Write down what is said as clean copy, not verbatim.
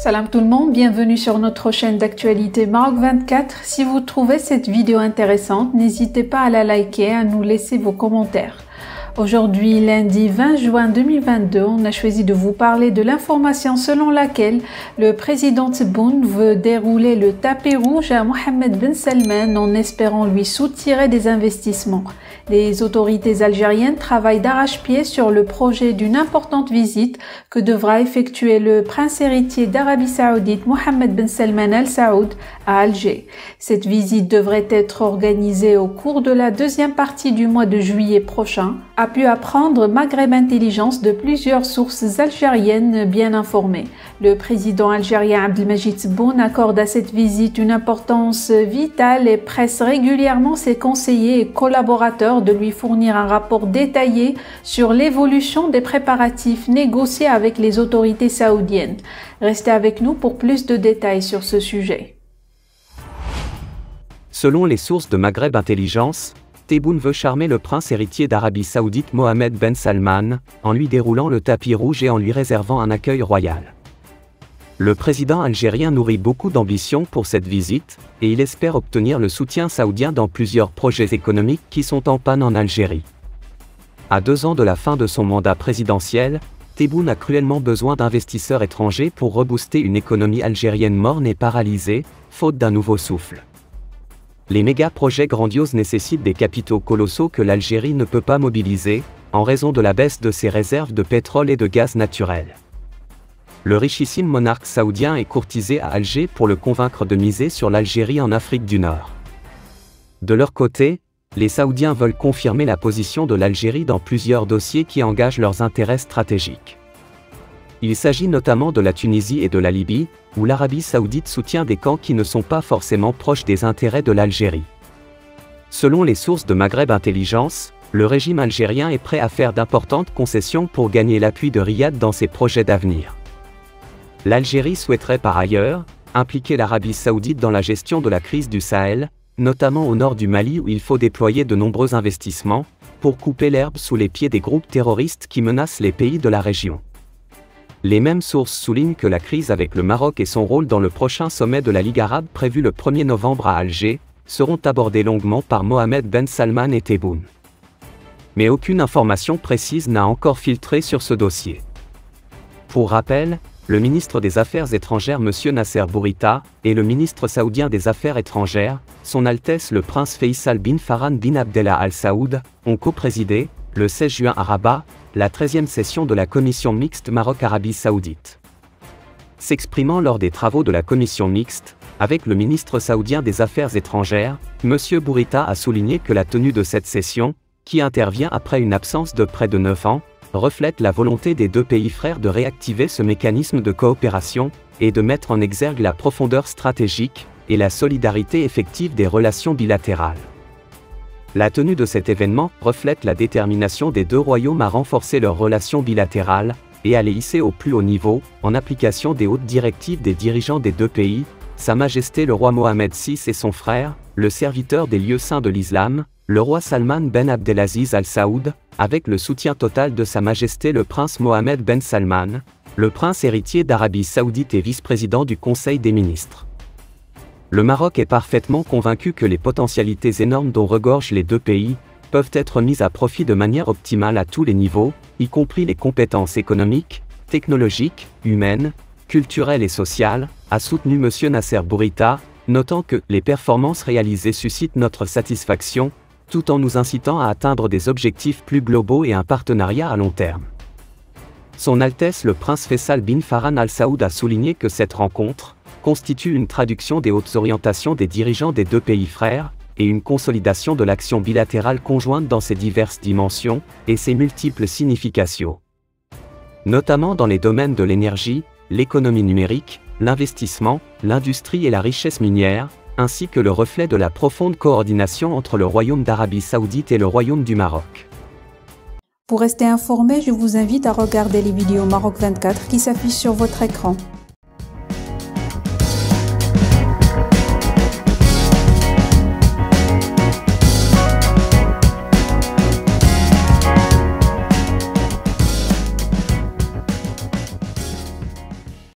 Salam tout le monde, bienvenue sur notre chaîne d'actualité Maroc 24. Si vous trouvez cette vidéo intéressante, n'hésitez pas à la liker et à nous laisser vos commentaires. Aujourd'hui, lundi 20 juin 2022, on a choisi de vous parler de l'information selon laquelle le président Tebboune veut dérouler le tapis rouge à Mohammed Ben Salman en espérant lui soutirer des investissements. Les autorités algériennes travaillent d'arrache-pied sur le projet d'une importante visite que devra effectuer le prince héritier d'Arabie Saoudite Mohammed Ben Salman Al Saoud à Alger. Cette visite devrait être organisée au cours de la deuxième partie du mois de juillet prochain, a pu apprendre Maghreb Intelligence de plusieurs sources algériennes bien informées. Le président algérien Abdelmadjid Tebboune accorde à cette visite une importance vitale et presse régulièrement ses conseillers et collaborateurs de lui fournir un rapport détaillé sur l'évolution des préparatifs négociés avec les autorités saoudiennes. Restez avec nous pour plus de détails sur ce sujet. Selon les sources de Maghreb Intelligence, Tebboune veut charmer le prince héritier d'Arabie Saoudite Mohammed Ben Salman, en lui déroulant le tapis rouge et en lui réservant un accueil royal. Le président algérien nourrit beaucoup d'ambition pour cette visite, et il espère obtenir le soutien saoudien dans plusieurs projets économiques qui sont en panne en Algérie. À 2 ans de la fin de son mandat présidentiel, Tebboune a cruellement besoin d'investisseurs étrangers pour rebooster une économie algérienne morne et paralysée, faute d'un nouveau souffle. Les méga-projets grandioses nécessitent des capitaux colossaux que l'Algérie ne peut pas mobiliser, en raison de la baisse de ses réserves de pétrole et de gaz naturel. Le richissime monarque saoudien est courtisé à Alger pour le convaincre de miser sur l'Algérie en Afrique du Nord. De leur côté, les Saoudiens veulent confirmer la position de l'Algérie dans plusieurs dossiers qui engagent leurs intérêts stratégiques. Il s'agit notamment de la Tunisie et de la Libye, où l'Arabie Saoudite soutient des camps qui ne sont pas forcément proches des intérêts de l'Algérie. Selon les sources de Maghreb Intelligence, le régime algérien est prêt à faire d'importantes concessions pour gagner l'appui de Riyad dans ses projets d'avenir. L'Algérie souhaiterait par ailleurs impliquer l'Arabie Saoudite dans la gestion de la crise du Sahel, notamment au nord du Mali où il faut déployer de nombreux investissements pour couper l'herbe sous les pieds des groupes terroristes qui menacent les pays de la région. Les mêmes sources soulignent que la crise avec le Maroc et son rôle dans le prochain sommet de la Ligue arabe prévu le 1er novembre à Alger seront abordés longuement par Mohammed Ben Salman et Tebboune. Mais aucune information précise n'a encore filtré sur ce dossier. Pour rappel, le ministre des Affaires étrangères M. Nasser Bourita et le ministre saoudien des Affaires étrangères, Son Altesse le prince Faisal bin Farhan bin Abdallah Al Saoud, ont coprésidé, le 16 juin à Rabat, la 13e session de la commission mixte Maroc-Arabie Saoudite. S'exprimant lors des travaux de la commission mixte, avec le ministre saoudien des Affaires étrangères, M. Bourita a souligné que la tenue de cette session, qui intervient après une absence de près de 9 ans, reflète la volonté des deux pays frères de réactiver ce mécanisme de coopération, et de mettre en exergue la profondeur stratégique, et la solidarité effective des relations bilatérales. La tenue de cet événement reflète la détermination des deux royaumes à renforcer leurs relations bilatérales, et à les hisser au plus haut niveau, en application des hautes directives des dirigeants des deux pays, Sa Majesté le roi Mohammed VI et son frère, le serviteur des lieux saints de l'islam, le roi Salman Ben Abdelaziz Al Saoud, avec le soutien total de Sa Majesté le prince Mohammed Ben Salman, le prince héritier d'Arabie Saoudite et vice-président du Conseil des ministres. Le Maroc est parfaitement convaincu que les potentialités énormes dont regorgent les deux pays peuvent être mises à profit de manière optimale à tous les niveaux, y compris les compétences économiques, technologiques, humaines, culturelles et sociales, a soutenu M. Nasser Bourita, notant que les performances réalisées suscitent notre satisfaction, tout en nous incitant à atteindre des objectifs plus globaux et un partenariat à long terme. Son Altesse le prince Faisal bin Farhan Al Saoud a souligné que cette rencontre constitue une traduction des hautes orientations des dirigeants des deux pays frères, et une consolidation de l'action bilatérale conjointe dans ses diverses dimensions, et ses multiples significations. Notamment dans les domaines de l'énergie, l'économie numérique, l'investissement, l'industrie et la richesse minière, ainsi que le reflet de la profonde coordination entre le Royaume d'Arabie Saoudite et le Royaume du Maroc. Pour rester informé, je vous invite à regarder les vidéos Maroc 24 qui s'affichent sur votre écran.